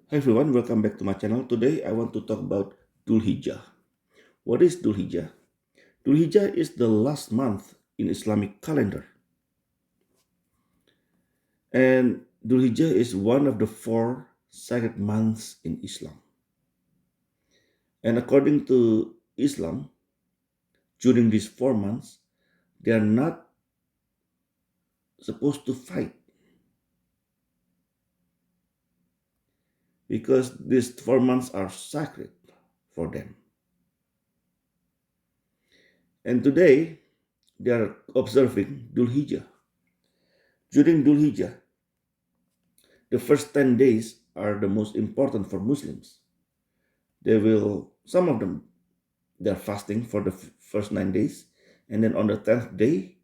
Hi everyone, welcome back to my channel. Today I want to talk about Dhul Hijjah. What is Dhul Hijjah? Dhul Hijjah is the last month in Islamic calendar. And Dhul Hijjah is one of the four sacred months in Islam. And according to Islam, during these 4 months, they are not supposed to fight because these 4 months are sacred for them. And today, they are observing Dhul Hijjah. During Dhul Hijjah, the first 10 days are the most important for Muslims. Some of them, they're fasting for the first 9 days. And then on the 10th day,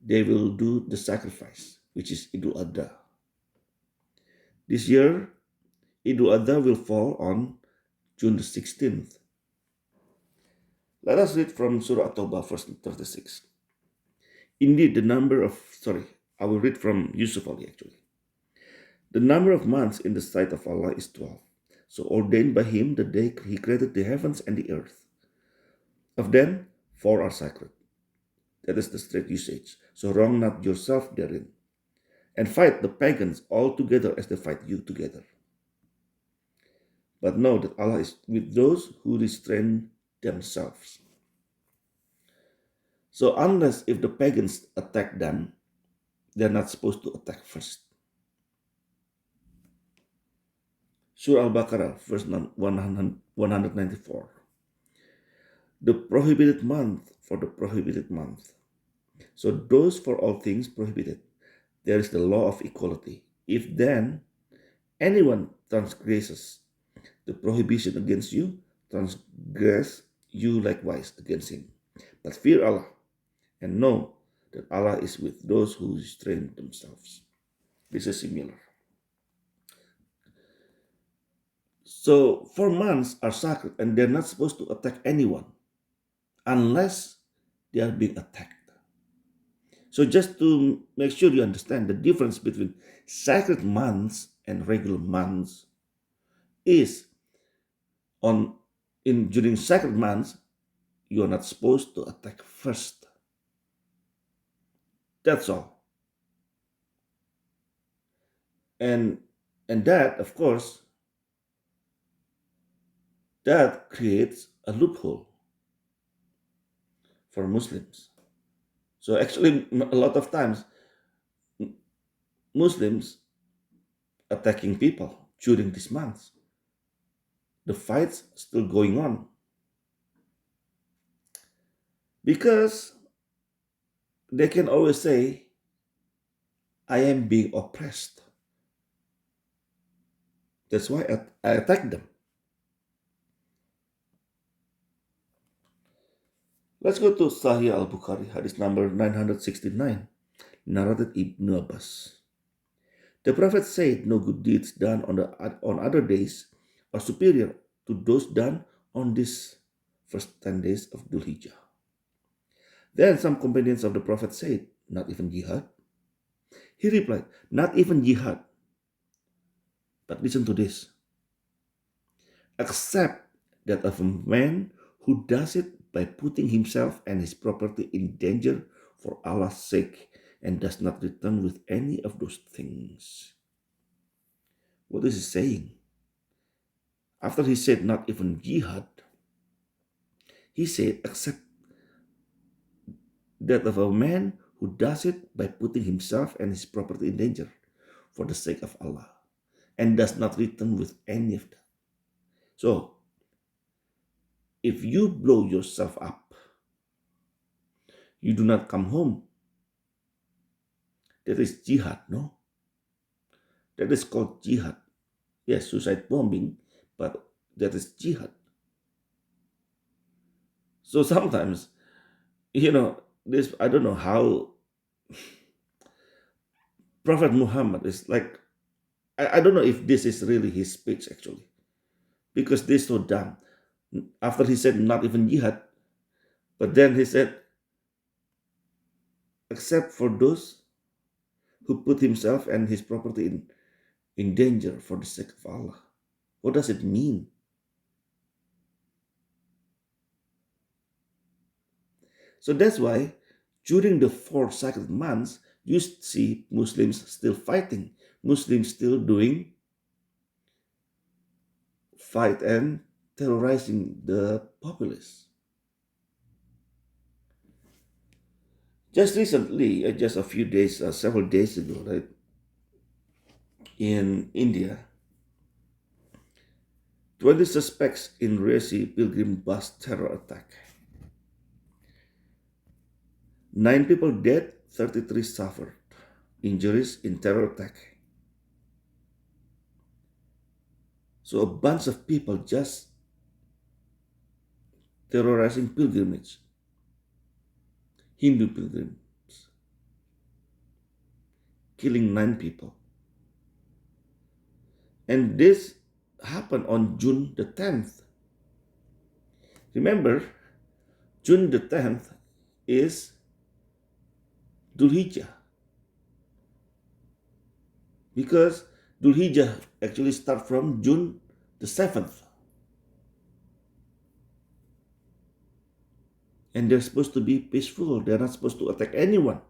they will do the sacrifice, which is Idul Adha. This year, Idul Adha will fall on June the 16th. Let us read from Surah At-Tawbah, verse 36. Indeed, I will read from Yusuf Ali actually. The number of months in the sight of Allah is 12. So ordained by him the day he created the heavens and the earth. Of them, 4 are sacred. That is the straight usage. So wrong not yourself therein. And fight the pagans all together as they fight you together. But know that Allah is with those who restrain themselves. So unless if the pagans attack them, they're not supposed to attack first. Surah Al-Baqarah, verse 194. The prohibited month for the prohibited month. So those for all things prohibited. There is the law of equality. If then anyone transgresses the prohibition against you, transgress you likewise against him. But fear Allah and know that Allah is with those who restrain themselves. This is similar. So 4 months are sacred and they're not supposed to attack anyone unless they are being attacked. So just to make sure you understand the difference between sacred months and regular months is during sacred months, you are not supposed to attack first. That's all. And that, of course, that creates a loophole for Muslims. So actually, a lot of times, Muslims attacking people during these months. The fights still going on. Because they can always say, I am being oppressed. That's why I attack them. Let's go to Sahih al-Bukhari, hadith number 969, narrated Ibn Abbas. The Prophet said, no good deeds done on other days are superior to those done on these first 10 days of Dhul Hijjah. Then some companions of the Prophet said, not even jihad? He replied, not even jihad. But listen to this. Except that of a man who does it by putting himself and his property in danger for Allah's sake and does not return with any of those things. What is he saying? After he said not even jihad, he said except that of a man who does it by putting himself and his property in danger for the sake of Allah and does not return with any of that. So, if you blow yourself up, you do not come home. That is jihad, no? That is called jihad. Yes, suicide bombing, but that is jihad. So sometimes, this, I don't know how Prophet Muhammad is like, I don't know if this is really his speech actually, because this is so dumb. After he said not even jihad, but then he said, except for those who put himself and his property in danger for the sake of Allah. What does it mean? So that's why during the 4 sacred months, you see Muslims still fighting, Muslims still doing fight and terrorizing the populace. Just recently, just a few days, several days ago, right, in India, 20 suspects in Resi pilgrim bus terror attack. 9 people dead, 33 suffered injuries in terror attack. So a bunch of people just terrorizing pilgrimage, Hindu pilgrims, killing 9 people. And this happened on June the 10th. Remember, June the 10th is Dhul Hijjah. Because Dhul Hijjah actually starts from June the 7th. And they're supposed to be peaceful. They're not supposed to attack anyone.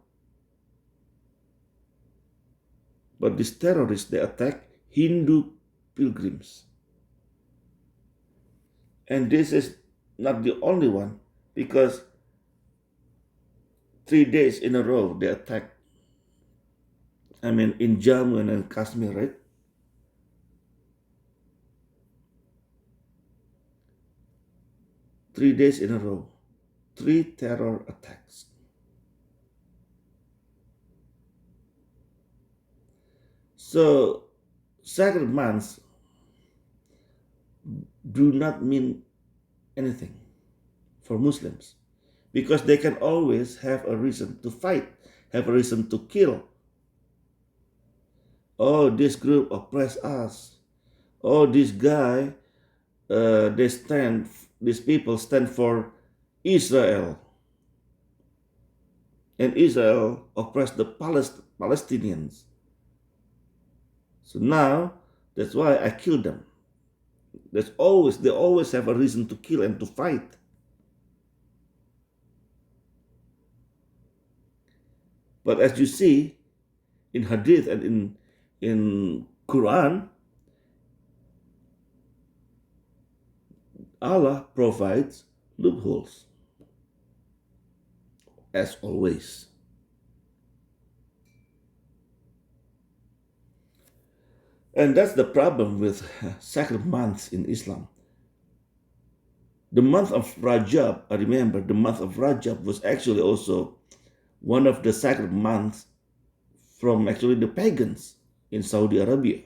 But these terrorists, they attack Hindu pilgrims. And this is not the only one, because 3 days in a row they attack. In Jammu and in Kashmir, right? 3 days in a row, 3 terror attacks. So, sacred months do not mean anything for Muslims, because they can always have a reason to fight, have a reason to kill. Oh, this group oppressed us. Oh, this guy, these people stand for Israel. And Israel oppressed the Palestinians. So now, that's why I killed them. They always have a reason to kill and to fight. But as you see in Hadith and in Quran, Allah provides loopholes, as always. And that's the problem with sacred months in Islam. The month of Rajab, I remember the month of Rajab was actually also one of the sacred months from actually the pagans in Saudi Arabia.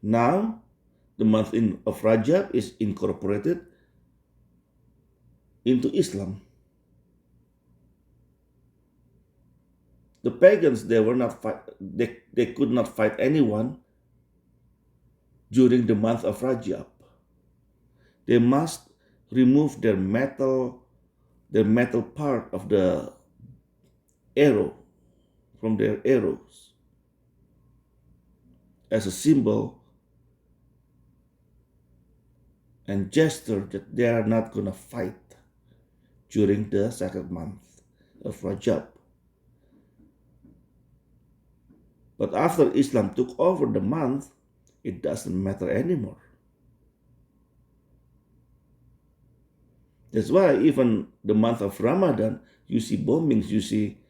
Now, the month of Rajab is incorporated into Islam. The pagans, they could not fight anyone during the month of Rajab. They must remove their metal part of the arrow from their arrows as a symbol and gesture that they are not going to fight during the sacred month of Rajab. But after Islam took over the month, it doesn't matter anymore. That's why even the month of Ramadan, you see bombings, you see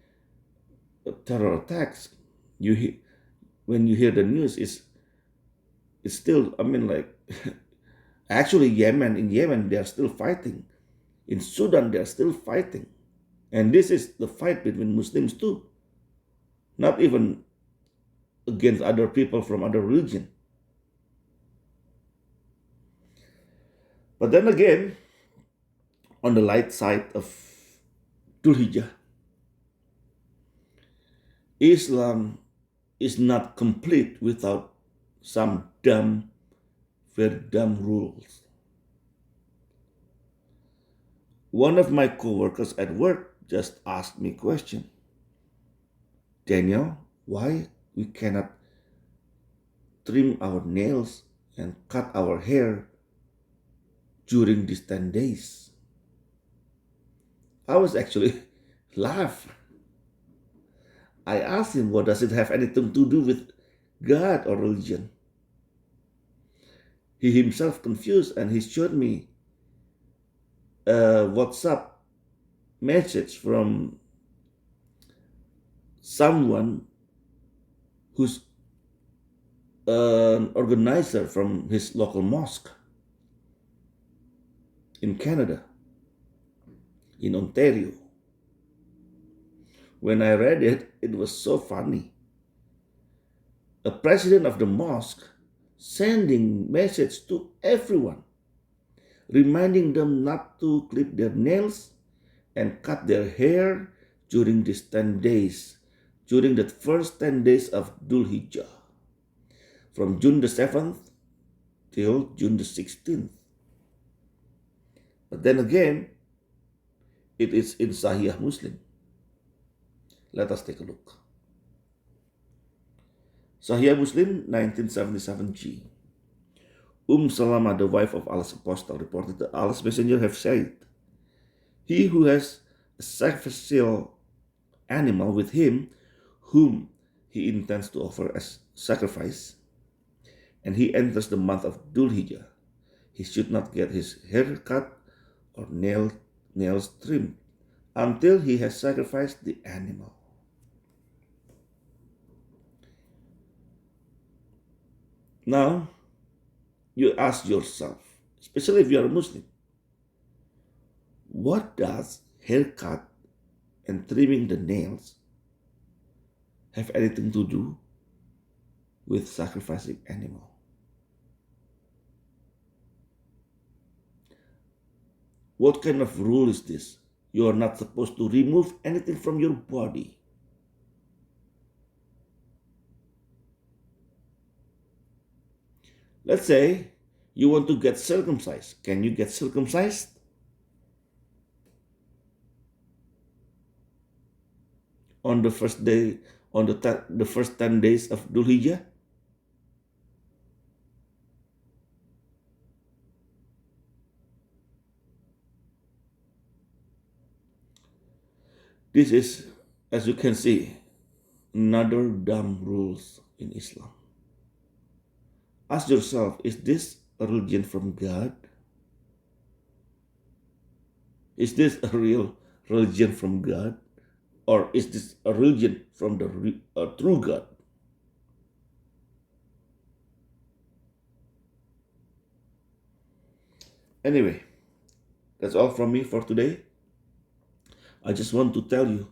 terror attacks. When you hear the news, it's still, actually in Yemen, they are still fighting. In Sudan, they are still fighting. And this is the fight between Muslims too. Not even against other people from other religion. But then again, on the light side of Dhul Hijjah, Islam is not complete without some very dumb rules. One of my coworkers at work just asked me a question. Daniel, why we cannot trim our nails and cut our hair during these 10 days. I was actually laugh. I asked him, what does it have anything to do with God or religion? He himself confused, and he showed me a WhatsApp message from someone who's an organizer from his local mosque in Canada, in Ontario. When I read it, it was so funny. A president of the mosque sending message to everyone, reminding them not to clip their nails and cut their hair during these 10 days, during the first 10 days of Dhul Hijjah, from June the 7th till June the 16th. But then again, it is in Sahih Muslim. Let us take a look. Sahih Muslim 1977G. Salama, the wife of Allah's apostle, reported that Allah's messenger have said, he who has a sacrificial animal with him whom he intends to offer as sacrifice, and he enters the month of Dhul Hijjah, he should not get his hair cut or nails trimmed until he has sacrificed the animal. Now, you ask yourself, especially if you are a Muslim, what does haircut and trimming the nails have anything to do with sacrificing animal? What kind of rule is this? You are not supposed to remove anything from your body. Let's say you want to get circumcised. Can you get circumcised? On the first day, on the first 10 days of Dhul Hijjah? This is, as you can see, another dumb rules in Islam. Ask yourself, is this a religion from God? Is this a real religion from God? Or is this a religion from the true God? Anyway, that's all from me for today. I just want to tell you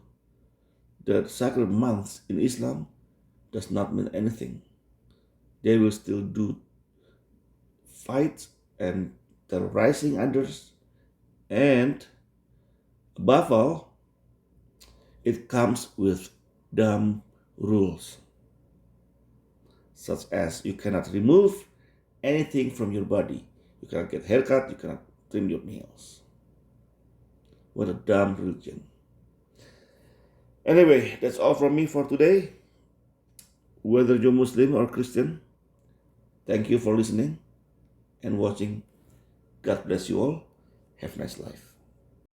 that sacred months in Islam does not mean anything. They will still do fights and terrorizing others, and above all, it comes with dumb rules, such as you cannot remove anything from your body. You cannot get haircut, you cannot trim your nails. What a dumb religion. Anyway, that's all from me for today. Whether you're Muslim or Christian, thank you for listening and watching. God bless you all. Have a nice life.